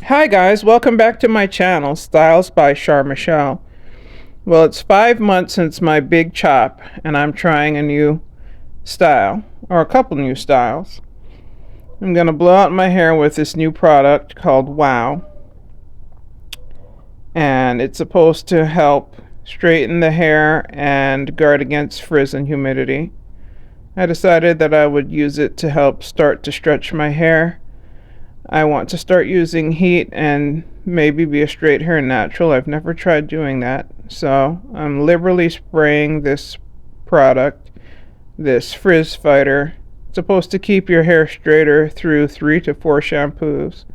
Hi guys, welcome back to my channel, Styles by Char Michelle. Well, it's 5 months since my big chop, and I'm trying a new style, or a couple new styles. I'm going to blow out my hair with this new product called Wow, and it's supposed to help straighten the hair and guard against frizz and humidity. I decided that I would use it to help start to stretch my hair. I want to start using heat and maybe be a straight hair natural. I've never tried doing that. So I'm liberally spraying this product, this frizz fighter. It's supposed to keep your hair straighter through 3 to 4 shampoos.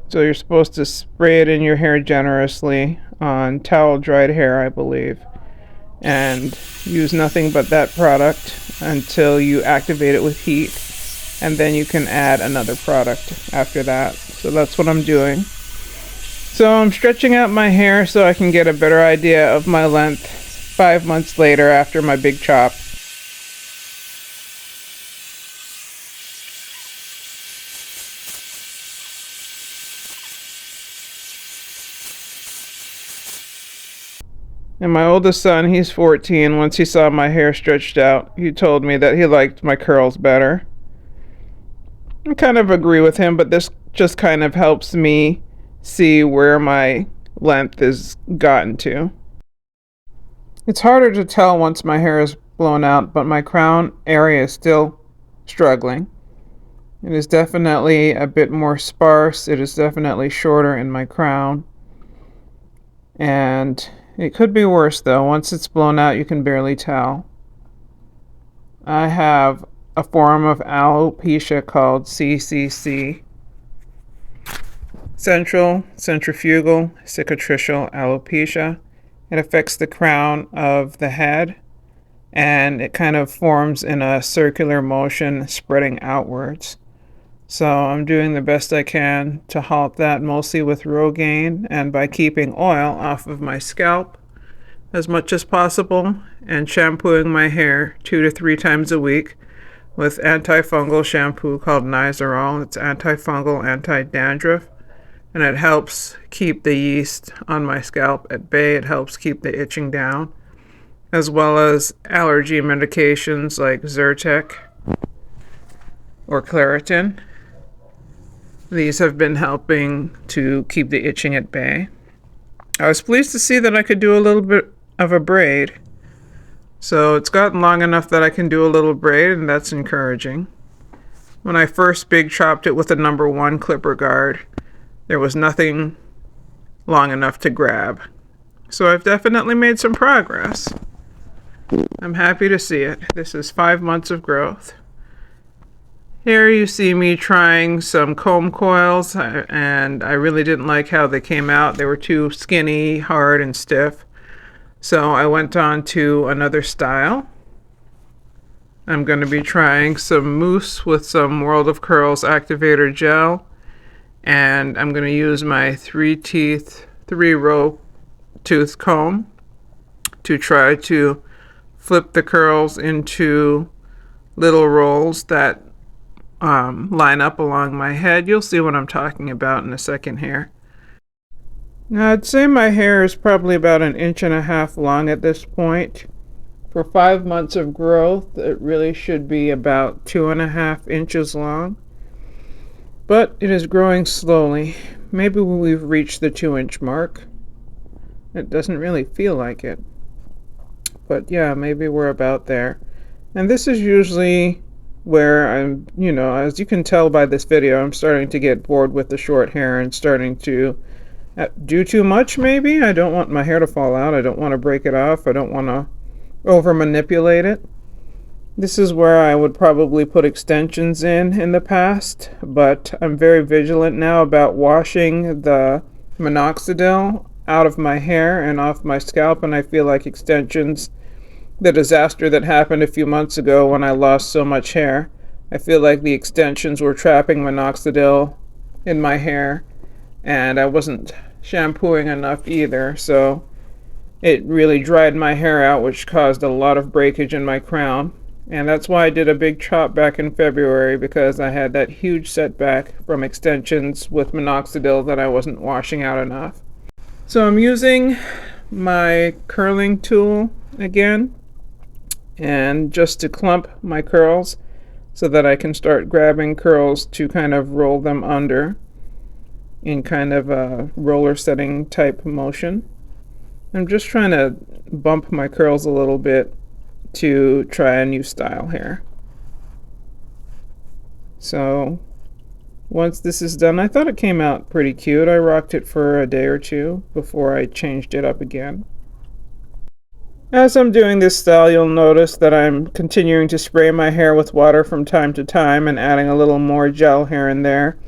So you're supposed to spray it in your hair generously on towel dried hair, I believe. And use nothing but that product until you activate it with heat. And then you can add another product after that. So that's what I'm doing. So I'm stretching out my hair so I can get a better idea of my length 5 months later after my big chop. And my oldest son, he's 14, once he saw my hair stretched out, he told me that he liked my curls better. I kind of agree with him, but this just kind of helps me see where my length has gotten to. It's harder to tell once my hair is blown out, but my crown area is still struggling. It is definitely a bit more sparse. It is definitely shorter in my crown. And it could be worse though. Once it's blown out, you can barely tell. I have a form of alopecia called Ccca, centrifugal cicatricial alopecia. It affects the crown of the head, and it kind of forms in a circular motion spreading outwards. So I'm doing the best I can to halt that, mostly with Rogaine and by keeping oil off of my scalp as much as possible and shampooing my hair 2 to 3 times a week with antifungal shampoo called Nizoral. It's antifungal, anti-dandruff, and it helps keep the yeast on my scalp at bay. It helps keep the itching down, as well as allergy medications like Zyrtec or Claritin. These have been helping to keep the itching at bay. I was pleased to see that I could do a little bit of a braid. So it's gotten long enough that I can do a little braid, and that's encouraging. When I first big chopped it with a number 1 clipper guard, there was nothing long enough to grab. So I've definitely made some progress. I'm happy to see it. This is 5 months of growth. Here you see me trying some comb coils, and I really didn't like how they came out. They were too skinny, hard, and stiff. So I went on to another style. I'm going to be trying some mousse with some World of Curls activator gel. And I'm going to use my 3-row tooth comb to try to flip the curls into little rolls that line up along my head. You'll see what I'm talking about in a second here. Now, I'd say my hair is probably about 1.5 inches long at this point. For 5 months of growth, it really should be about 2.5 inches long. But it is growing slowly. Maybe we've reached the 2-inch mark. It doesn't really feel like it. But yeah, maybe we're about there. And this is usually where I'm, as you can tell by this video, I'm starting to get bored with the short hair and starting to do too much, maybe. I don't want my hair to fall out. I don't want to break it off. I don't want to over manipulate it. This is where I would probably put extensions in the past, but I'm very vigilant now about washing the minoxidil out of my hair and off my scalp, and I feel like extensions, the disaster that happened a few months ago when I lost so much hair, I feel like the extensions were trapping minoxidil in my hair, and I wasn't shampooing enough either, so it really dried my hair out, which caused a lot of breakage in my crown. And that's why I did a big chop back in February, because I had that huge setback from extensions with minoxidil that I wasn't washing out enough. So I'm using my curling tool again, and just to clump my curls so that I can start grabbing curls to kind of roll them under in kind of a roller setting type motion. I'm just trying to bump my curls a little bit to try a new style here. So once this is done, I thought it came out pretty cute. I rocked it for a day or two before I changed it up again. As I'm doing this style, you'll notice that I'm continuing to spray my hair with water from time to time and adding a little more gel here and there.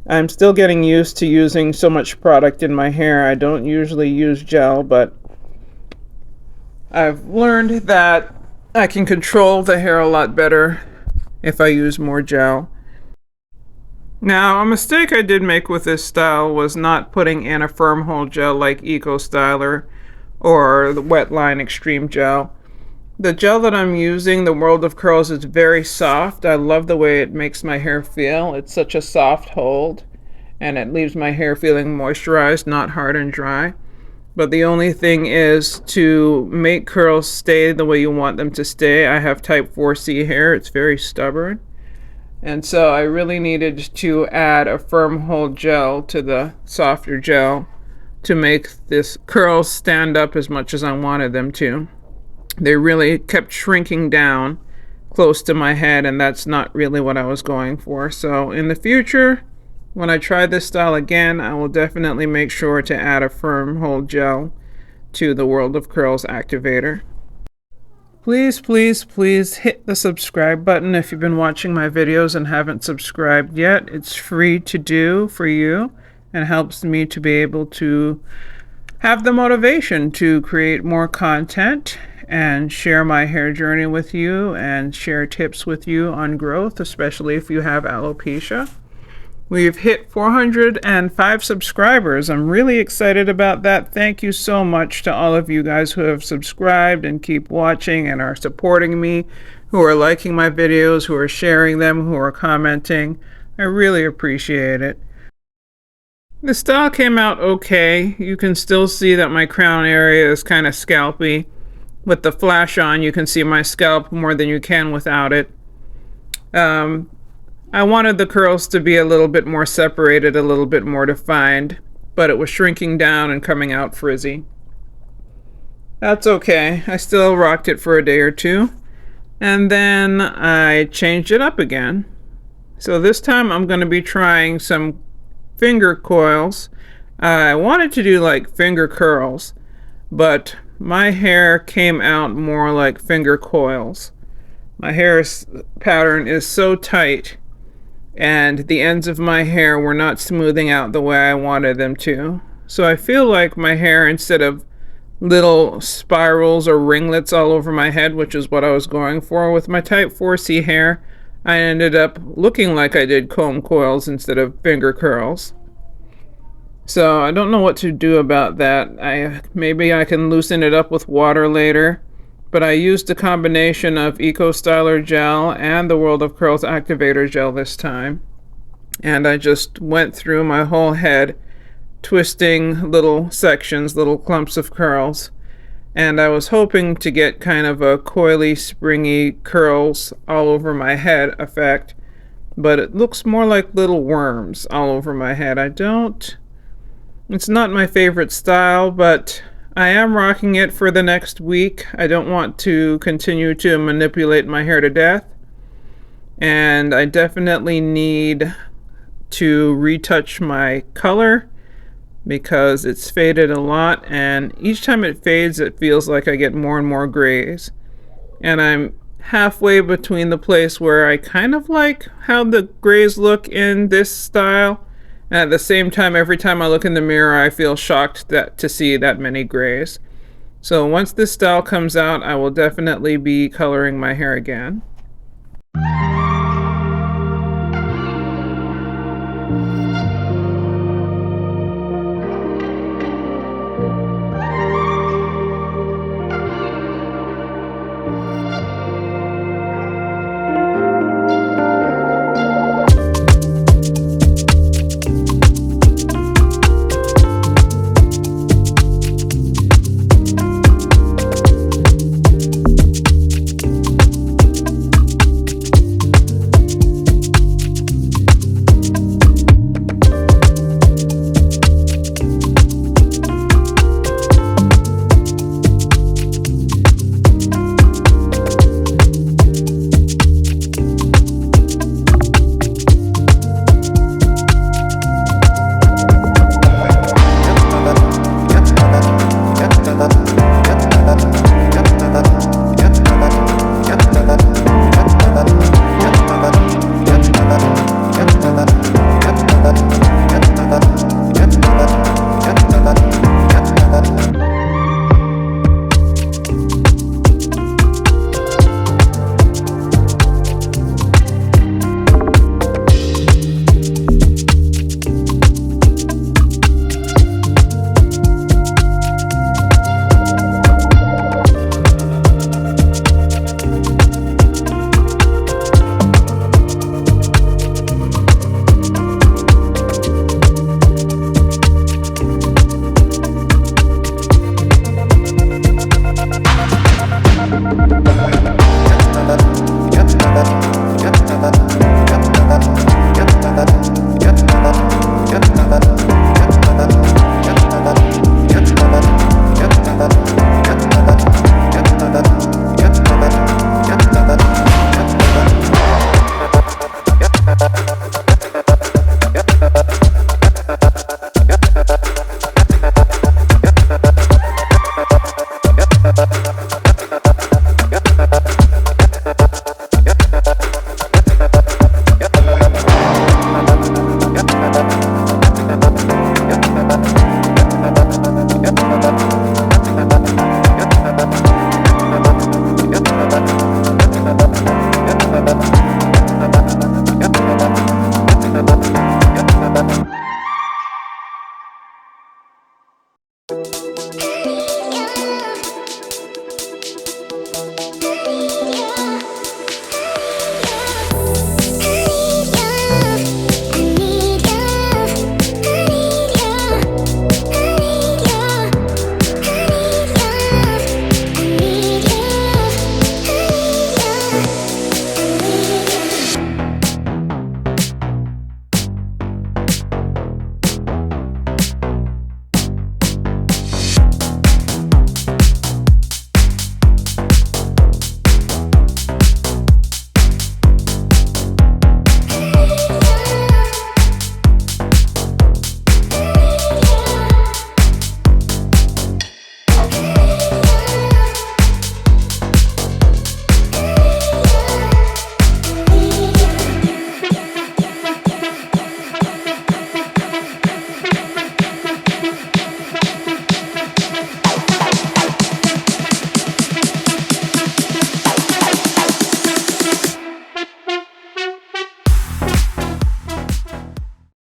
I'm still getting used to using so much product in my hair. I don't usually use gel, but I've learned that I can control the hair a lot better if I use more gel. Now, a mistake I did make with this style was not putting in a firm hold gel like Eco Styler or the Wetline Extreme Gel. The gel that I'm using, the World of Curls, is very soft. I love the way it makes my hair feel. It's such a soft hold, and it leaves my hair feeling moisturized, not hard and dry. But the only thing is, to make curls stay the way you want them to stay, I have type 4C hair. It's very stubborn. And so I really needed to add a firm hold gel to the softer gel to make this curls stand up as much as I wanted them to. They really kept shrinking down close to my head, and that's not really what I was going for. So in the future, when I try this style again, I will definitely make sure to add a firm hold gel to the World of Curls activator. Please, please, please hit the subscribe button if you've been watching my videos and haven't subscribed yet. It's free to do for you and helps me to be able to have the motivation to create more content and share my hair journey with you and share tips with you on growth, especially if you have alopecia. We've hit 405 subscribers. I'm really excited about that. Thank you so much to all of you guys who have subscribed and keep watching and are supporting me, who are liking my videos, who are sharing them, who are commenting. I really appreciate it. The style came out okay. You can still see that my crown area is kind of scalpy. With the flash on, you can see my scalp more than you can without it. I wanted the curls to be a little bit more separated, a little bit more defined, but it was shrinking down and coming out frizzy. That's okay. I still rocked it for a day or two, and then I changed it up again. So this time I'm going to be trying some finger coils. I wanted to do like finger curls, but my hair came out more like finger coils. My hair pattern is so tight, and the ends of my hair were not smoothing out the way I wanted them to. So I feel like my hair, instead of little spirals or ringlets all over my head, which is what I was going for with my type 4C hair, I ended up looking like I did comb coils instead of finger curls. So I don't know what to do about that. Maybe I can loosen it up with water later. But I used a combination of Eco Styler gel and the World of Curls activator gel this time. And I just went through my whole head, twisting little sections, little clumps of curls. And I was hoping to get kind of a coily, springy curls all over my head effect. But it looks more like little worms all over my head. It's not my favorite style, but I am rocking it for the next week. I don't want to continue to manipulate my hair to death. And I definitely need to retouch my color because it's faded a lot. And each time it fades, it feels like I get more and more grays. And I'm halfway between the place where I kind of like how the grays look in this style. And at the same time, every time I look in the mirror, I feel shocked to see that many grays. So once this style comes out, I will definitely be coloring my hair again.